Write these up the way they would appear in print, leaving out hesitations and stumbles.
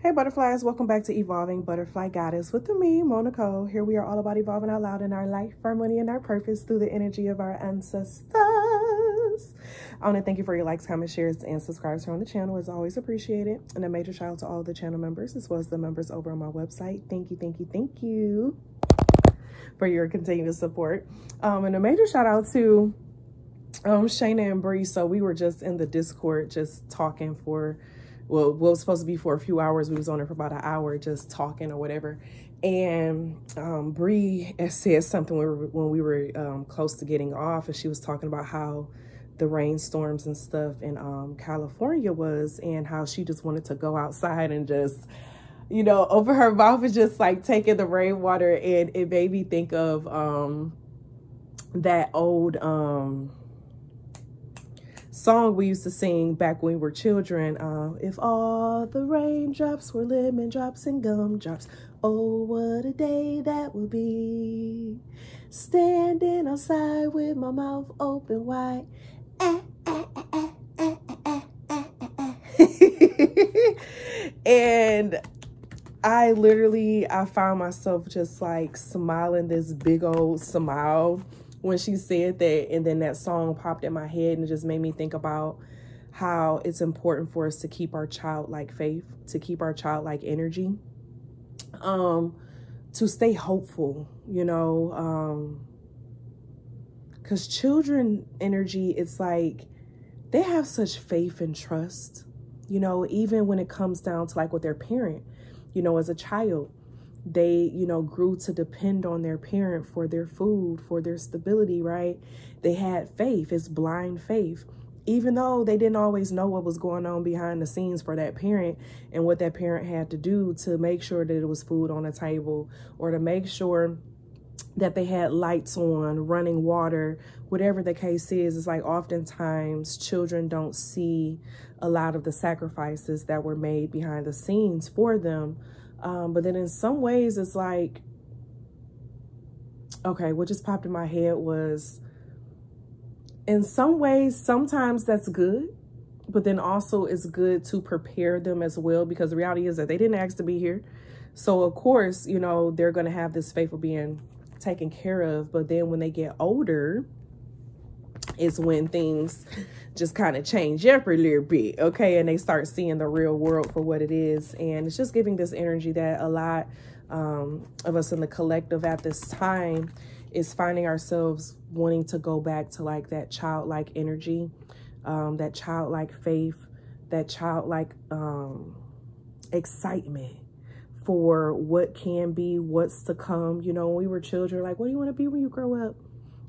Hey butterflies, welcome back to Evolving Butterfly Goddess with me, Moe Nicole. Here we are all about evolving out loud in our life, our money, and our purpose through the energy of our ancestors. I want to thank you for your likes, comments, shares, and subscribes here on the channel. It's always appreciated. And a major shout out to all the channel members as well as the members over on my website. Thank you for your continued support. And a major shout out to Shayna and Briggs. So we were just in the Discord just talking for, well, it was supposed to be for a few hours. We was on it for about an hour just talking or whatever. And Bree said something when we were close to getting off, and she was talking about how the rainstorms and stuff in California was, and how she just wanted to go outside and just, you know, open her mouth and just like taking the rainwater. And it made me think of that old song we used to sing back when we were children. If all the raindrops were lemon drops and gumdrops, oh, what a day that would be. Standing outside with my mouth open wide. And I found myself just like smiling this big old smile when she said that, and then that song popped in my head, and it just made me think about how it's important for us to keep our childlike faith, to keep our childlike energy, to stay hopeful, you know, because children energy, it's like they have such faith and trust, you know, even when it comes down to like with their parent, you know, as a child. They, you know, grew to depend on their parent for their food, for their stability, right? They had faith. It's blind faith. Even though they didn't always know what was going on behind the scenes for that parent and what that parent had to do to make sure that it was food on the table, or to make sure that they had lights on, running water, whatever the case is. It's like oftentimes children don't see a lot of the sacrifices that were made behind the scenes for them. But then in some ways it's like, okay, what just popped in my head was, in some ways, sometimes that's good, but then also it's good to prepare them as well, because the reality is that they didn't ask to be here. So of course, you know, they're going to have this faith of being taken care of. But then when they get older is when things just kind of change up a little bit, okay? And they start seeing the real world for what it is. And it's just giving this energy that a lot of us in the collective at this time is finding ourselves wanting to go back to like that childlike energy, that childlike faith, that childlike excitement for what can be, what's to come. You know, when we were children, like, what do you want to be when you grow up?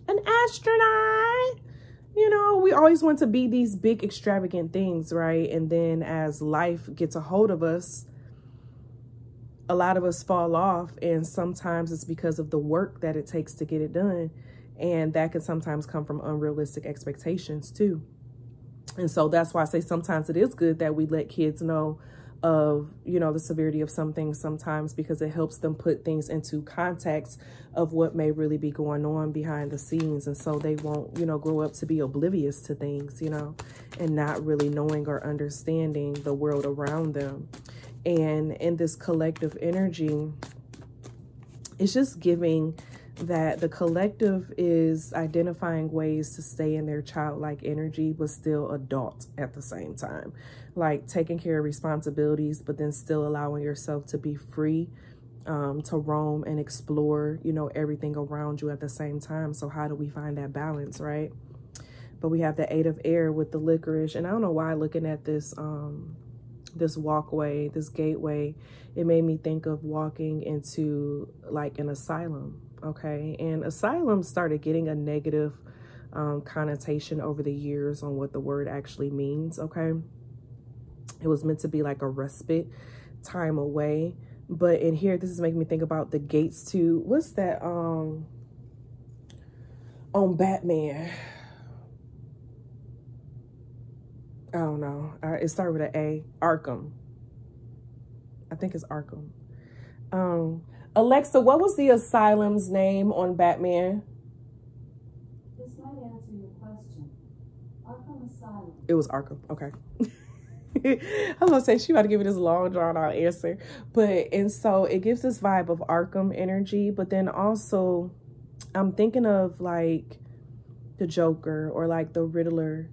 An astronaut. You know, we always want to be these big extravagant things, right? And then as life gets a hold of us, a lot of us fall off, and sometimes it's because of the work that it takes to get it done. And that can sometimes come from unrealistic expectations too. And so that's why I say sometimes it is good that we let kids know of, you know, the severity of some things sometimes, because it helps them put things into context of what may really be going on behind the scenes. And so they won't, you know, grow up to be oblivious to things, you know, and not really knowing or understanding the world around them. And in this collective energy, it's just giving that the collective is identifying ways to stay in their childlike energy, but still adult at the same time. Like taking care of responsibilities, but then still allowing yourself to be free, to roam and explore, you know, everything around you at the same time. So how do we find that balance, right? But we have the 8 of air with the licorice. And I don't know why, looking at this, this walkway, this gateway, it made me think of walking into like an asylum. Okay. And asylum started getting a negative connotation over the years on what the word actually means. Okay. It was meant to be like a respite, time away. But in here, this is making me think about the gates to, what's that on Batman? I don't know. It started with an A. Arkham. I think it's Arkham. Alexa, what was the asylum's name on Batman? This might answer your question. Arkham Asylum. It was Arkham. Okay. I'm gonna say she about to give me this long drawn out answer. And so it gives this vibe of Arkham energy, but then also I'm thinking of like the Joker or like the Riddler.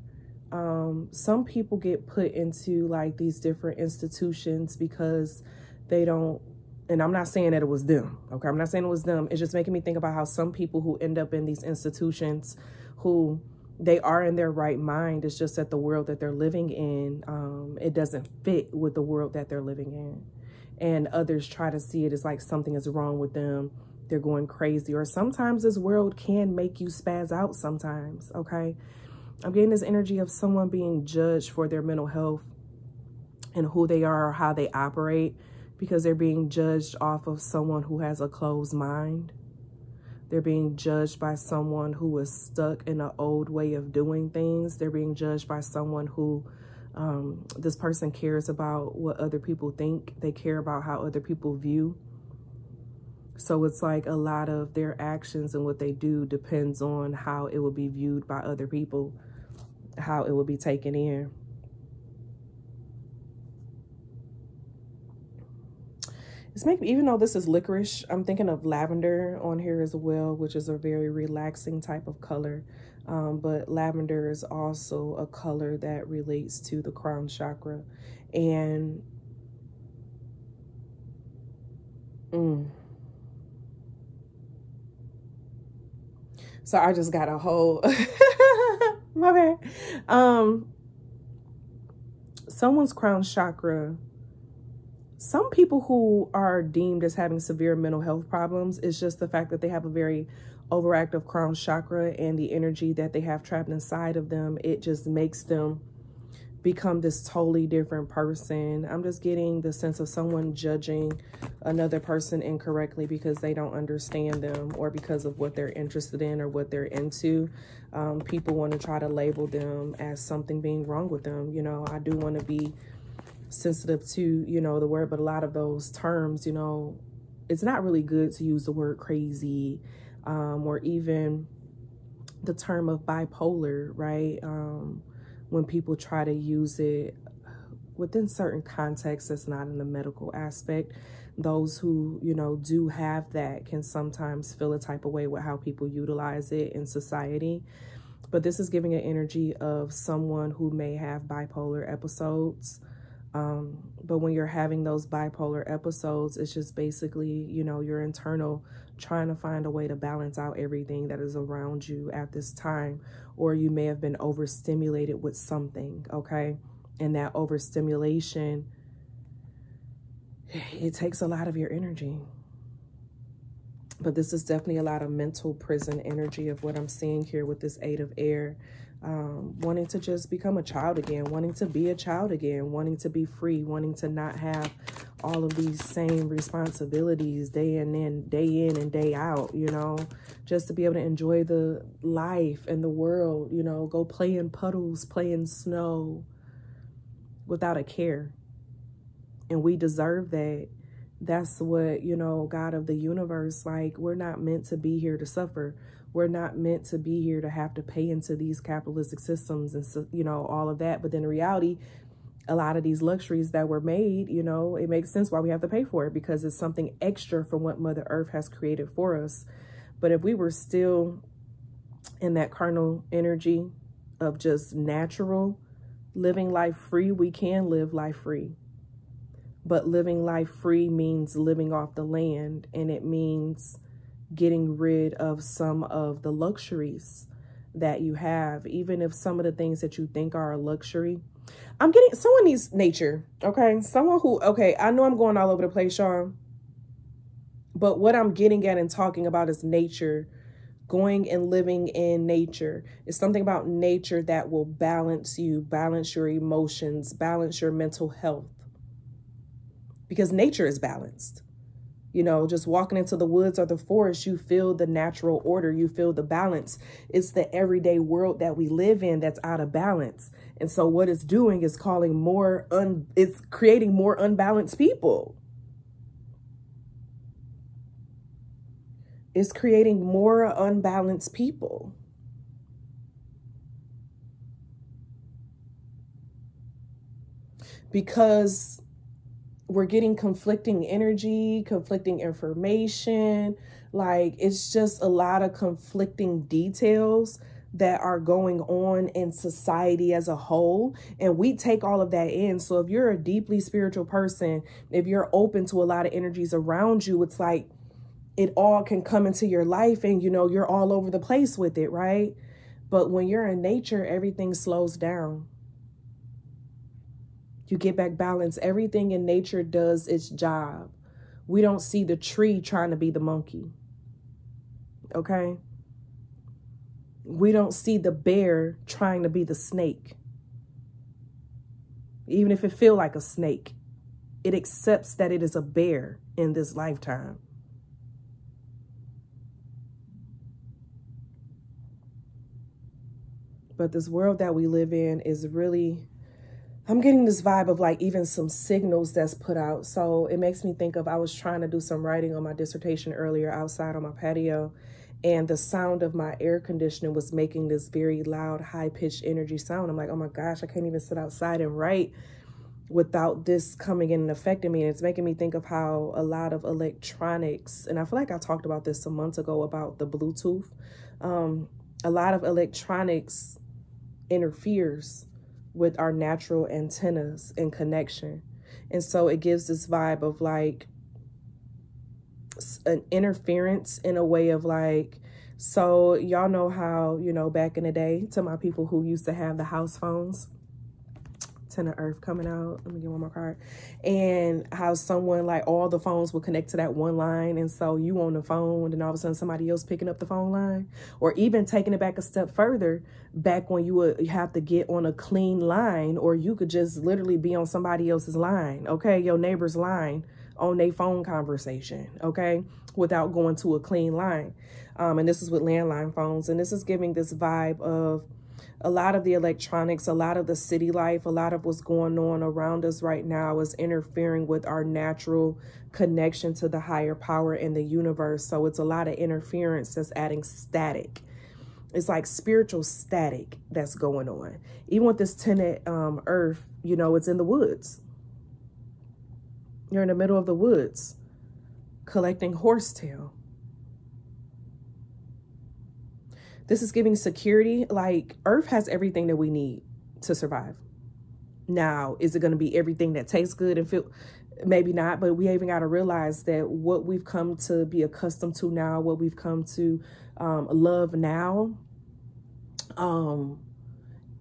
Some people get put into like these different institutions because they don't, and I'm not saying that it was them, okay? I'm not saying it was them. It's just making me think about how some people who end up in these institutions, who they are in their right mind, it's just that the world that they're living in, it doesn't fit with the world that they're living in. And others try to see it as like something is wrong with them. They're going crazy. Or sometimes this world can make you spaz out sometimes, okay? I'm getting this energy of someone being judged for their mental health and who they are or how they operate, because they're being judged off of someone who has a closed mind. They're being judged by someone who is stuck in an old way of doing things. They're being judged by someone who, this person cares about what other people think. They care about how other people view. So it's like a lot of their actions and what they do depends on how it will be viewed by other people, how it will be taken in. It's making, even though this is licorice, I'm thinking of lavender on here as well, which is a very relaxing type of color. But lavender is also a color that relates to the crown chakra. And so I just got a whole, my bad. Someone's crown chakra, some people who are deemed as having severe mental health problems, it's just the fact that they have a very overactive crown chakra, and the energy that they have trapped inside of them, it just makes them become this totally different person. I'm just getting the sense of someone judging another person incorrectly because they don't understand them, or because of what they're interested in or what they're into. People want to try to label them as something being wrong with them. You know, I do want to be sensitive to, you know, the word, but a lot of those terms, you know, it's not really good to use the word crazy, or even the term of bipolar, right? When people try to use it within certain contexts that's not in the medical aspect, those who, you know, do have that can sometimes feel a type of way with how people utilize it in society. But this is giving an energy of someone who may have bipolar episodes. But when you're having those bipolar episodes, it's just basically, you know, your internal trying to find a way to balance out everything that is around you at this time. Or you may have been overstimulated with something, okay? And that overstimulation, it takes a lot of your energy. But this is definitely a lot of mental prison energy of what I'm seeing here with this 8 of air. Wanting to just become a child again, wanting to be a child again, wanting to be free, wanting to not have all of these same responsibilities day in and day out, you know, just to be able to enjoy the life and the world, you know, go play in puddles, play in snow without a care. And we deserve that. That's what, you know, God of the universe, like, we're not meant to be here to suffer. We're not meant to be here to have to pay into these capitalistic systems and, so, you know, all of that. But then in reality, a lot of these luxuries that were made, you know, it makes sense why we have to pay for it, because it's something extra from what Mother Earth has created for us. But if we were still in that carnal energy of just natural, living life free, we can live life free. But living life free means living off the land, and it means getting rid of some of the luxuries that you have, even if some of the things that you think are a luxury. I'm getting, someone needs nature, okay? Someone who, okay, I know I'm going all over the place, y'all, but what I'm getting at and talking about is nature, going and living in nature. It's something about nature that will balance you, balance your emotions, balance your mental health, because nature is balanced. You know, just walking into the woods or the forest, you feel the natural order, you feel the balance. It's the everyday world that we live in that's out of balance. And so what it's doing is it's creating more unbalanced people. It's creating more unbalanced people. because we're getting conflicting energy, conflicting information. Like, it's just a lot of conflicting details that are going on in society as a whole. And we take all of that in. So if you're a deeply spiritual person, if you're open to a lot of energies around you, it's like it all can come into your life and, you know, you're all over the place with it, right? But when you're in nature, everything slows down. You get back balance. Everything in nature does its job. We don't see the tree trying to be the monkey. Okay? We don't see the bear trying to be the snake. Even if it feels like a snake, it accepts that it is a bear in this lifetime. But this world that we live in is really, I'm getting this vibe of like even some signals that's put out. So it makes me think of, I was trying to do some writing on my dissertation earlier outside on my patio, and the sound of my air conditioning was making this very loud, high-pitched energy sound. I'm like, oh my gosh, I can't even sit outside and write without this coming in and affecting me. And it's making me think of how a lot of electronics, and I feel like I talked about this some months ago about the Bluetooth. A lot of electronics interferes with our natural antennas and connection. And so it gives this vibe of like an interference in a way of like, so y'all know how, you know, back in the day, to my people who used to have the house phones, 10 of Earth coming out, let me get one more card, and how someone, like, all the phones would connect to that one line, and so you on the phone and then all of a sudden somebody else picking up the phone line. Or even taking it back a step further, back when you would have to get on a clean line, or you could just literally be on somebody else's line, okay, your neighbor's line, on their phone conversation, okay, without going to a clean line. And this is with landline phones. And this is giving this vibe of a lot of the electronics, a lot of the city life, a lot of what's going on around us right now is interfering with our natural connection to the higher power in the universe. So it's a lot of interference that's adding static. It's like spiritual static that's going on. Even with this 10 at Earth, you know, it's in the woods. You're in the middle of the woods collecting horsetail. This is giving security. Like, Earth has everything that we need to survive. Now, is it going to be everything that tastes good and feel? Maybe not, but we even got to realize that what we've come to be accustomed to now, what we've come to love now,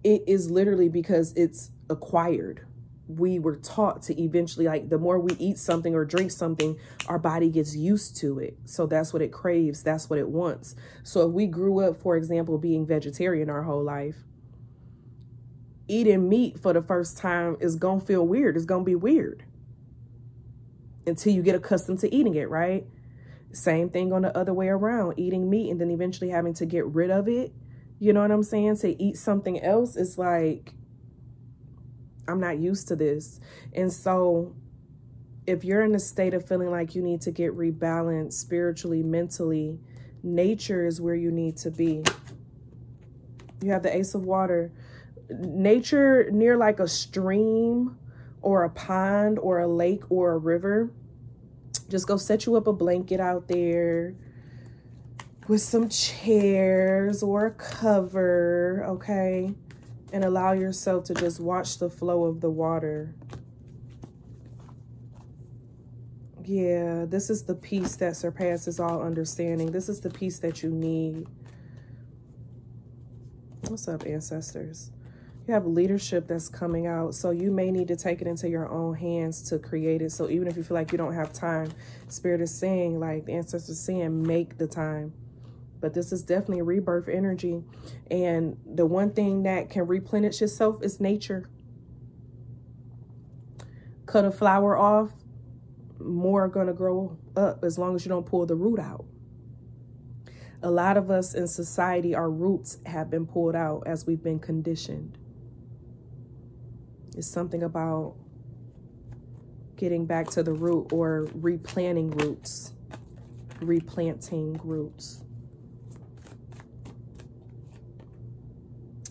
it is literally because it's acquired. We were taught to eventually, like, the more we eat something or drink something, our body gets used to it. So that's what it craves. That's what it wants. So if we grew up, for example, being vegetarian our whole life, eating meat for the first time is going to feel weird. It's going to be weird until you get accustomed to eating it, right? Same thing on the other way around, eating meat and then eventually having to get rid of it. You know what I'm saying? To eat something else, it's like, I'm not used to this. And so if you're in a state of feeling like you need to get rebalanced spiritually, mentally, nature is where you need to be. You have the Ace of Water. Nature near like a stream or a pond or a lake or a river. Just go set you up a blanket out there with some chairs or a cover, okay? And allow yourself to just watch the flow of the water. Yeah, this is the peace that surpasses all understanding. This is the peace that you need. What's up, ancestors? You have leadership that's coming out. So you may need to take it into your own hands to create it. So even if you feel like you don't have time, Spirit is saying, like the ancestors saying, make the time. But this is definitely a rebirth energy. And the one thing that can replenish itself is nature. Cut a flower off, more are going to grow up as long as you don't pull the root out. A lot of us in society, our roots have been pulled out as we've been conditioned. It's something about getting back to the root or replanting roots. Replanting roots.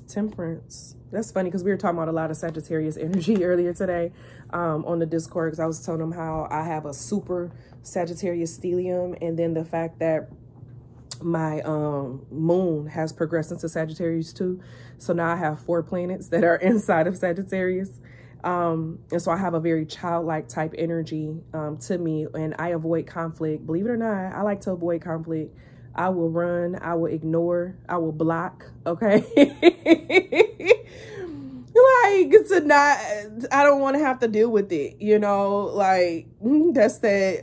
Temperance. That's funny because we were talking about a lot of Sagittarius energy earlier today on the Discord, because I was telling them how I have a super Sagittarius stellium, and then the fact that my moon has progressed into Sagittarius too. So now I have 4 planets that are inside of Sagittarius. And so I have a very childlike type energy to me, and I avoid conflict. Believe it or not, I like to avoid conflict. I will run, I will ignore, I will block, okay? Like, I don't want to have to deal with it, you know? Like, that's that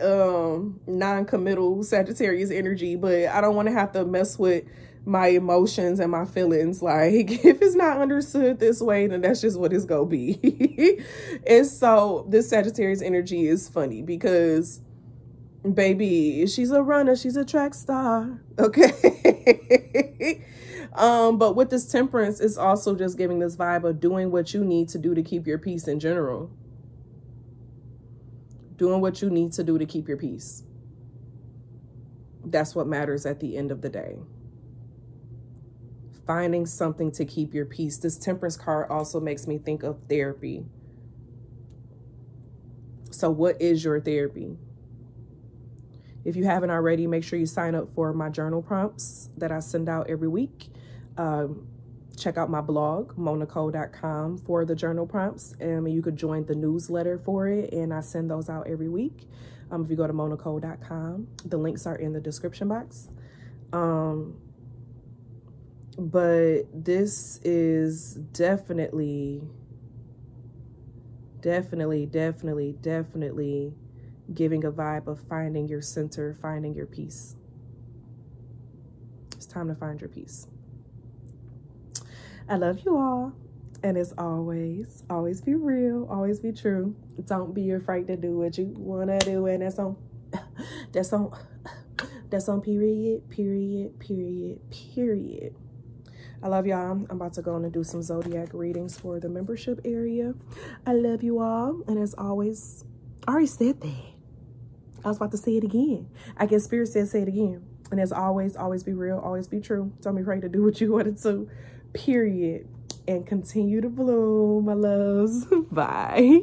non-committal Sagittarius energy, but I don't want to have to mess with my emotions and my feelings. Like, if it's not understood this way, then that's just what it's gonna be. And so this Sagittarius energy is funny because, baby, she's a runner, she's a track star, okay? But with this Temperance, it's also just giving this vibe of doing what you need to do to keep your peace in general. Doing what you need to do to keep your peace. That's what matters at the end of the day. Finding something to keep your peace. This Temperance card also makes me think of therapy. So what is your therapy? If you haven't already, make sure you sign up for my journal prompts that I send out every week. Check out my blog, moenicole.com, for the journal prompts. And you could join the newsletter for it, and I send those out every week. If you go to moenicole.com, the links are in the description box. But this is definitely giving a vibe of finding your center, finding your peace. It's time to find your peace. I love you all. And as always be real, always be true. Don't be afraid to do what you want to do. And that's on period. I love y'all. I'm about to go on and do some zodiac readings for the membership area. I love you all. And as always, I already said that. I was about to say it again. I guess Spirit said say it again. And as always be real, always be true. Don't be afraid to do what you wanted to. Period. And continue to bloom, my loves. Bye.